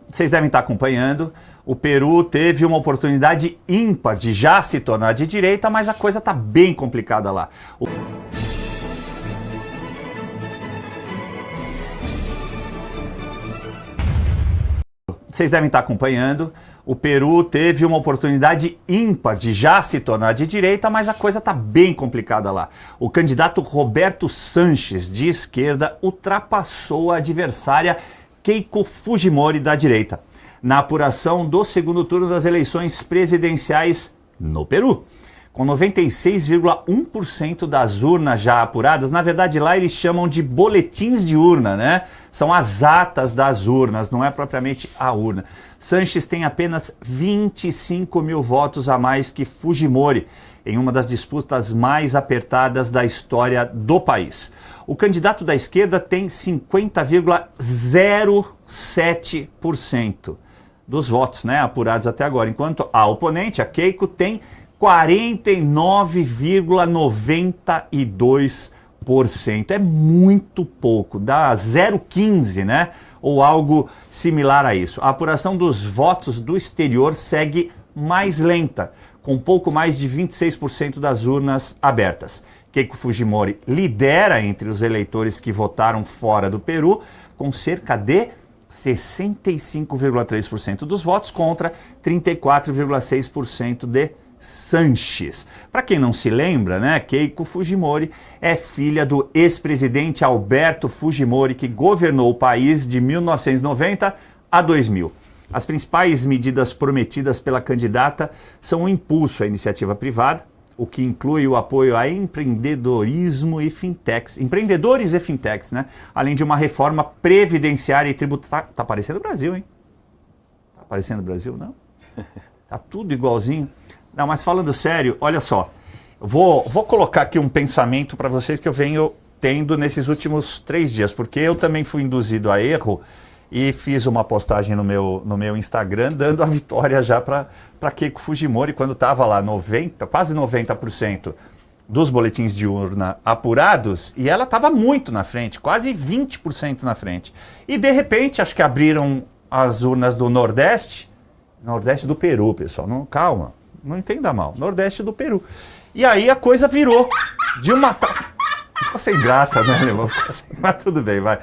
Vocês devem estar acompanhando, o Peru teve uma oportunidade ímpar de já se tornar de direita, mas a coisa está bem complicada lá. Vocês devem estar acompanhando, o Peru teve uma oportunidade ímpar de já se tornar de direita, mas a coisa está bem complicada lá. O candidato Roberto Sanches, de esquerda, ultrapassou a adversária Keiko Fujimori, da direita, na apuração do segundo turno das eleições presidenciais no Peru. Com 96,1% das urnas já apuradas, na verdade lá eles chamam de boletins de urna, né? São as atas das urnas, não é propriamente a urna. Sanches tem apenas 25 mil votos a mais que Fujimori, em uma das disputas mais apertadas da história do país. O candidato da esquerda tem 50,07% dos votos, né, apurados até agora, enquanto a oponente, a Keiko, tem 49,92%. É muito pouco, dá 0,15, né? Ou algo similar a isso. A apuração dos votos do exterior segue mais lenta, com pouco mais de 26% das urnas abertas. Keiko Fujimori lidera entre os eleitores que votaram fora do Peru, com cerca de 65,3% dos votos contra 34,6% de Sanches. Para quem não se lembra, né, Keiko Fujimori é filha do ex-presidente Alberto Fujimori, que governou o país de 1990 a 2000. As principais medidas prometidas pela candidata são o impulso à iniciativa privada, o que inclui o apoio a empreendedorismo e fintechs, empreendedores e fintechs, né? Além de uma reforma previdenciária e tributária. Tá parecendo o Brasil, hein? Tá parecendo o Brasil, não? Tá tudo igualzinho. Não, mas falando sério, olha só, vou colocar aqui um pensamento para vocês que eu venho tendo nesses últimos 3 dias, porque eu também fui induzido a erro e fiz uma postagem no meu Instagram dando a vitória já para Keiko Fujimori, quando estava lá quase 90% dos boletins de urna apurados, e ela estava muito na frente, quase 20% na frente. E de repente, acho que abriram as urnas do Nordeste do Peru, pessoal, não, calma. Não entenda mal, Nordeste do Peru. E aí a coisa virou de uma tal... Ficou sem graça, né, meu irmão? Mas tudo bem, vai.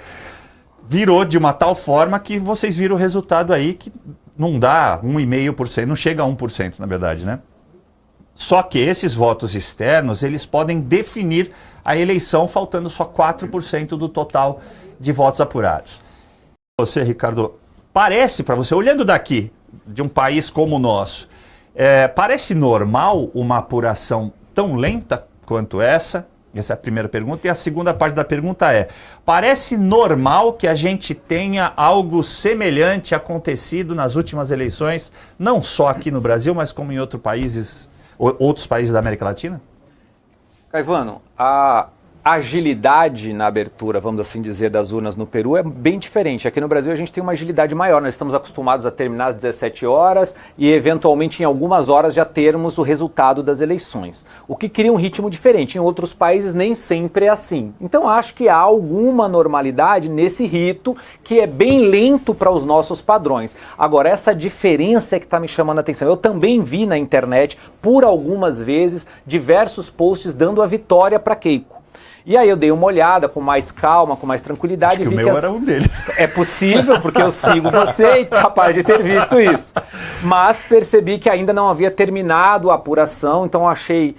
Virou de uma tal forma que vocês viram o resultado aí, que não dá 1,5%, não chega a 1%, na verdade, né? Só que esses votos externos, eles podem definir a eleição, faltando só 4% do total de votos apurados. Você, Ricardo, parece para você, olhando daqui, de um país como o nosso, parece normal uma apuração tão lenta quanto essa? Essa é a primeira pergunta. E a segunda parte da pergunta é: parece normal que a gente tenha algo semelhante acontecido nas últimas eleições, não só aqui no Brasil, mas como em outros países da América Latina? Caivano, a agilidade na abertura, vamos assim dizer, das urnas no Peru é bem diferente. Aqui no Brasil a gente tem uma agilidade maior, nós estamos acostumados a terminar às 17 horas e eventualmente em algumas horas já termos o resultado das eleições, o que cria um ritmo diferente. Em outros países nem sempre é assim. Então acho que há alguma normalidade nesse rito que é bem lento para os nossos padrões. Agora, essa diferença é que está me chamando a atenção. Eu também vi na internet, por algumas vezes, diversos posts dando a vitória para Keiko. E aí eu dei uma olhada com mais calma, com mais tranquilidade. Acho que o meu era um deles. É possível, porque eu sigo você e capaz de ter visto isso. Mas percebi que ainda não havia terminado a apuração, então achei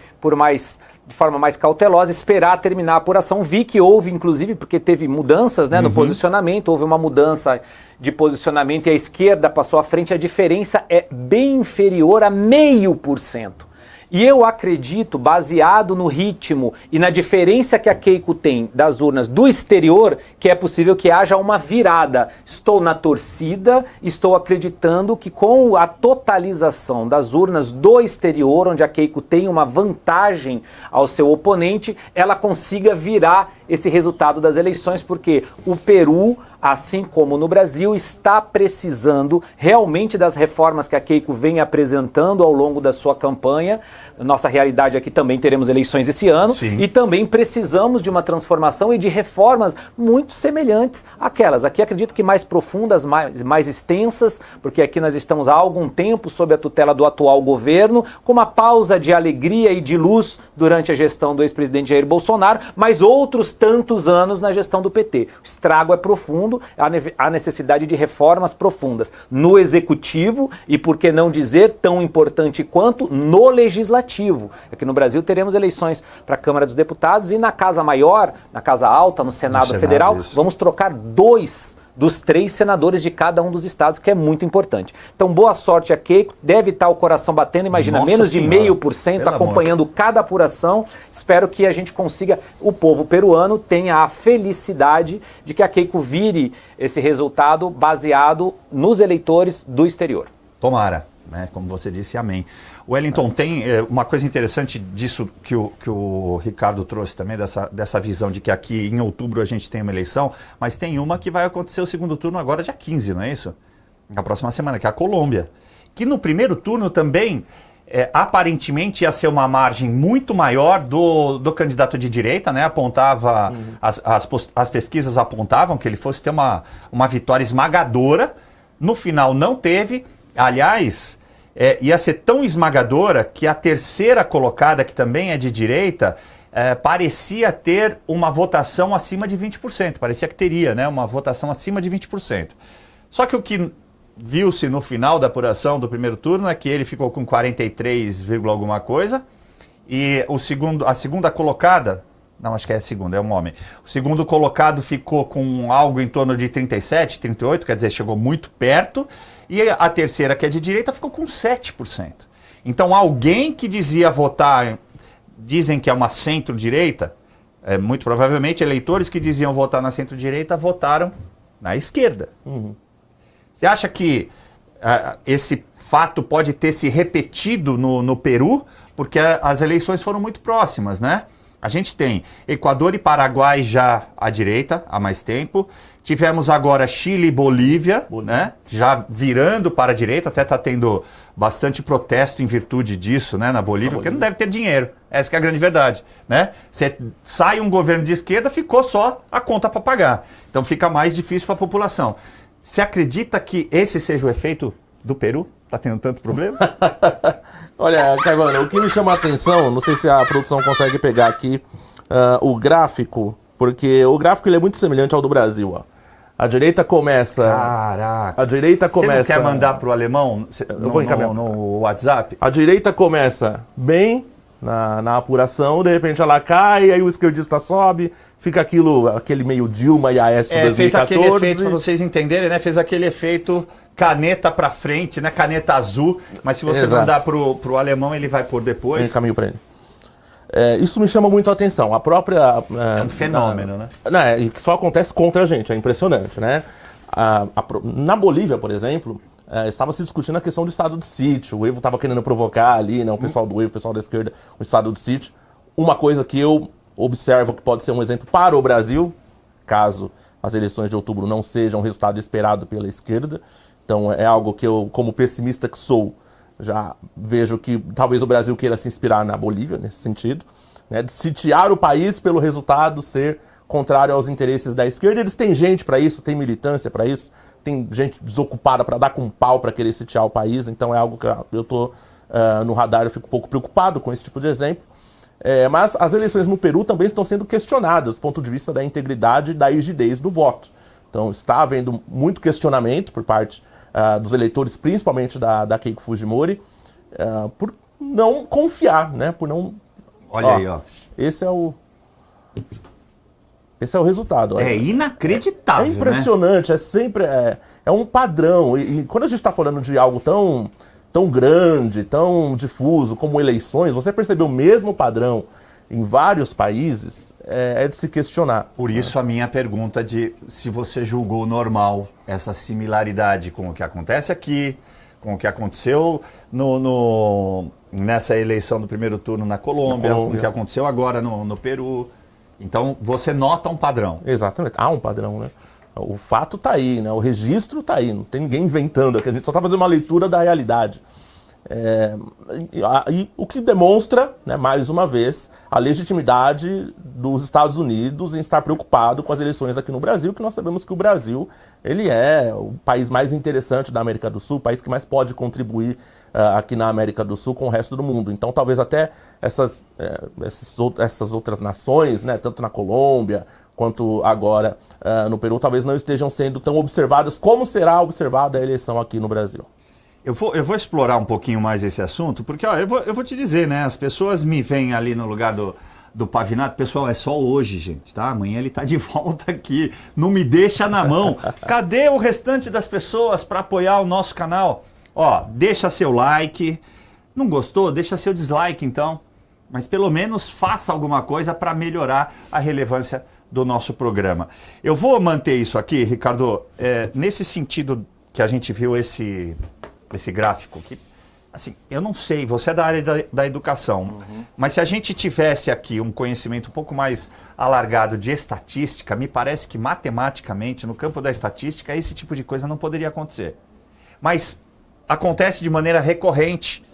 de forma mais cautelosa, esperar terminar a apuração. Vi que houve, inclusive, porque teve mudanças, né, no posicionamento, houve uma mudança de posicionamento e a esquerda passou à frente, a diferença é bem inferior a 0,5%. E eu acredito, baseado no ritmo e na diferença que a Keiko tem das urnas do exterior, que é possível que haja uma virada. Estou na torcida, estou acreditando que com a totalização das urnas do exterior, onde a Keiko tem uma vantagem ao seu oponente, ela consiga virar esse resultado das eleições, porque o Peru, assim como no Brasil, está precisando realmente das reformas que a Keiko vem apresentando ao longo da sua campanha. Nossa realidade aqui também teremos eleições esse ano. Sim. E também precisamos de uma transformação e de reformas muito semelhantes àquelas. Aqui acredito que mais profundas, mais extensas, porque aqui nós estamos há algum tempo sob a tutela do atual governo, com uma pausa de alegria e de luz durante a gestão do ex-presidente Jair Bolsonaro, mas outros tantos anos na gestão do PT. O estrago é profundo, há necessidade de reformas profundas no executivo e, por que não dizer, tão importante quanto, no legislativo. Aqui no Brasil teremos eleições para a Câmara dos Deputados e na Casa Maior, na Casa Alta, no Senado Federal, isso. vamos trocar 2 dos 3 senadores de cada um dos estados, que é muito importante. Então, boa sorte a Keiko, deve estar o coração batendo, imagina, Nossa menos de Senhora, 0,5% acompanhando cada apuração. Espero que a gente consiga, o povo peruano tenha a felicidade de que a Keiko vire esse resultado baseado nos eleitores do exterior. Tomara, né? Como você disse, amém. Wellington, tem uma coisa interessante disso que o Ricardo trouxe também, dessa visão de que aqui em outubro a gente tem uma eleição, mas tem uma que vai acontecer o segundo turno agora dia 15, não é isso? Na próxima semana, que é a Colômbia. Que no primeiro turno também, aparentemente ia ser uma margem muito maior do candidato de direita, né? Apontava, as pesquisas apontavam que ele fosse ter uma vitória esmagadora. No final não teve. Aliás, ia ser tão esmagadora que a terceira colocada, que também é de direita, parecia ter uma votação acima de 20%. Parecia que teria, né, uma votação acima de 20%. Só que o que viu-se no final da apuração do primeiro turno é que ele ficou com 43, alguma coisa, e a segunda colocada, não, acho que é a segunda, é um homem. O segundo colocado ficou com algo em torno de 37, 38, quer dizer, chegou muito perto. E a terceira, que é de direita, ficou com 7%. Então, alguém que dizia votar, dizem que é uma centro-direita, muito provavelmente eleitores que diziam votar na centro-direita votaram na esquerda. Você acha que esse fato pode ter se repetido no Peru? Porque as eleições foram muito próximas, né? A gente tem Equador e Paraguai já à direita, há mais tempo. Tivemos agora Chile e Bolívia, né? Já virando para a direita, até está tendo bastante protesto em virtude disso, né, na Bolívia, porque não deve ter dinheiro. Essa que é a grande verdade, né? Você sai um governo de esquerda, ficou só a conta para pagar. Então fica mais difícil para a população. Você acredita que esse seja o efeito do Peru? Tá tendo tanto problema? Olha, Caivano, o que me chama a atenção, não sei se a produção consegue pegar aqui o gráfico, porque o gráfico ele é muito semelhante ao do Brasil, ó. A direita começa... Caraca. A direita começa... Você não quer mandar pro alemão no WhatsApp? A direita começa bem na apuração, de repente ela cai, aí o esquerdista sobe, fica aquele meio Dilma e Aécio 2014. Fez aquele efeito, para vocês entenderem, né? Fez aquele efeito caneta para frente, né? Caneta azul, mas se você mandar pro alemão, ele vai pôr depois. Tem caminho para ele. Isso me chama muito a atenção. A própria... é um fenômeno, né? E que só acontece contra a gente, é impressionante, né? Na Bolívia, por exemplo, estava se discutindo a questão do estado de sítio. O Evo estava querendo provocar ali, né? O pessoal do Evo, o pessoal da esquerda, o estado de sítio. Uma coisa que eu observo que pode ser um exemplo para o Brasil, caso as eleições de outubro não sejam o resultado esperado pela esquerda. Então é algo que eu, como pessimista que sou, já vejo que talvez o Brasil queira se inspirar na Bolívia, nesse sentido, né, de sitiar o país pelo resultado ser contrário aos interesses da esquerda. Eles têm gente para isso, tem militância para isso, tem gente desocupada para dar com pau para querer sitiar o país, então é algo que eu estou no radar, eu fico um pouco preocupado com esse tipo de exemplo. Mas as eleições no Peru também estão sendo questionadas do ponto de vista da integridade e da rigidez do voto. Então está havendo muito questionamento por parte dos eleitores, principalmente da Keiko Fujimori, por não confiar, né? Por não... Olha aí, ó. Esse é o resultado. É inacreditável, É impressionante, né? É sempre... É um padrão. E quando a gente está falando de algo tão grande, tão difuso como eleições, você percebeu o mesmo padrão em vários países, é de se questionar. Por isso a minha pergunta de se você julgou normal essa similaridade com o que acontece aqui, com o que aconteceu nessa eleição do primeiro turno na Colômbia, com o que aconteceu agora no Peru. Então, você nota um padrão. Exatamente. Há um padrão, né? O fato está aí, né? O registro está aí. Não tem ninguém inventando aqui. A gente só está fazendo uma leitura da realidade. E o que demonstra, né, mais uma vez, a legitimidade dos Estados Unidos em estar preocupado com as eleições aqui no Brasil, que nós sabemos que o Brasil ele é o país mais interessante da América do Sul, o país que mais pode contribuir aqui na América do Sul com o resto do mundo. Então talvez até essas outras nações, né, tanto na Colômbia quanto agora no Peru, talvez não estejam sendo tão observadas como será observada a eleição aqui no Brasil. Eu vou explorar um pouquinho mais esse assunto, porque ó, eu vou te dizer, né? As pessoas me veem ali no lugar do Pavinato. Pessoal, é só hoje, gente, tá? Amanhã ele tá de volta aqui. Não me deixa na mão. Cadê o restante das pessoas para apoiar o nosso canal? Ó, deixa seu like. Não gostou? Deixa seu dislike, então. Mas pelo menos faça alguma coisa para melhorar a relevância do nosso programa. Eu vou manter isso aqui, Ricardo, nesse sentido que a gente viu esse gráfico que, assim, eu não sei, você é da área da educação, mas se a gente tivesse aqui um conhecimento um pouco mais alargado de estatística, me parece que matematicamente, no campo da estatística, esse tipo de coisa não poderia acontecer. Mas acontece de maneira recorrente,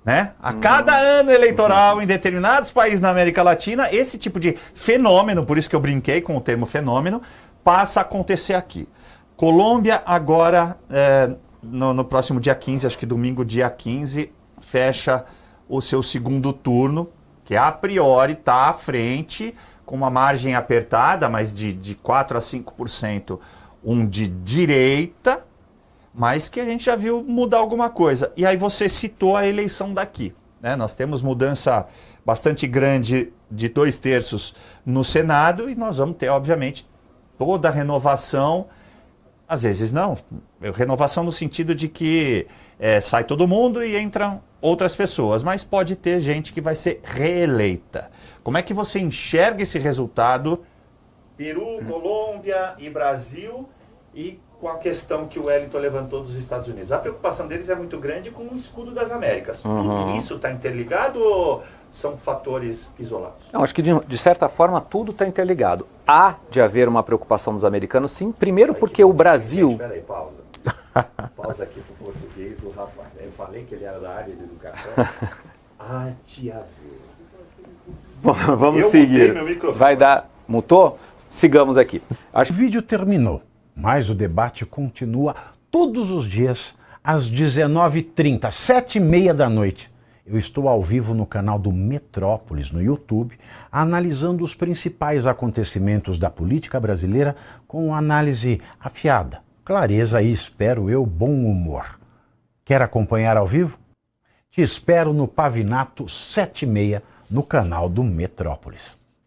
né? A cada ano eleitoral em determinados países na América Latina, esse tipo de fenômeno, por isso que eu brinquei com o termo fenômeno, passa a acontecer aqui. Colômbia agora... No próximo dia 15, acho que domingo, dia 15, fecha o seu segundo turno, que a priori está à frente, com uma margem apertada, mas de 4 a 5%, um de direita, mas que a gente já viu mudar alguma coisa. E aí você citou a eleição daqui, né? Nós temos mudança bastante grande de 2/3 no Senado e nós vamos ter, obviamente, toda a renovação. Às vezes não. Renovação no sentido de que sai todo mundo e entram outras pessoas, mas pode ter gente que vai ser reeleita. Como é que você enxerga esse resultado? Peru, Colômbia e Brasil, e com a questão que o Wellington levantou dos Estados Unidos. A preocupação deles é muito grande com o escudo das Américas. Tudo isso está interligado ou são fatores isolados? Não, acho que de certa forma tudo está interligado. Há de haver uma preocupação dos americanos, sim. Primeiro porque o Brasil... Espera aí, pausa. Pausa aqui para o português do rapaz. Eu falei que ele era da área de educação. Ah, tia. Bom, vamos seguir. Vai dar... Mutou? Sigamos aqui. O vídeo terminou, mas o debate continua todos os dias às 19h30, 7h30 da noite. Eu estou ao vivo no canal do Metrópolis, no YouTube, analisando os principais acontecimentos da política brasileira com análise afiada, clareza e, espero eu, bom humor. Quer acompanhar ao vivo? Te espero no Pavinato 7h30 no canal do Metrópolis.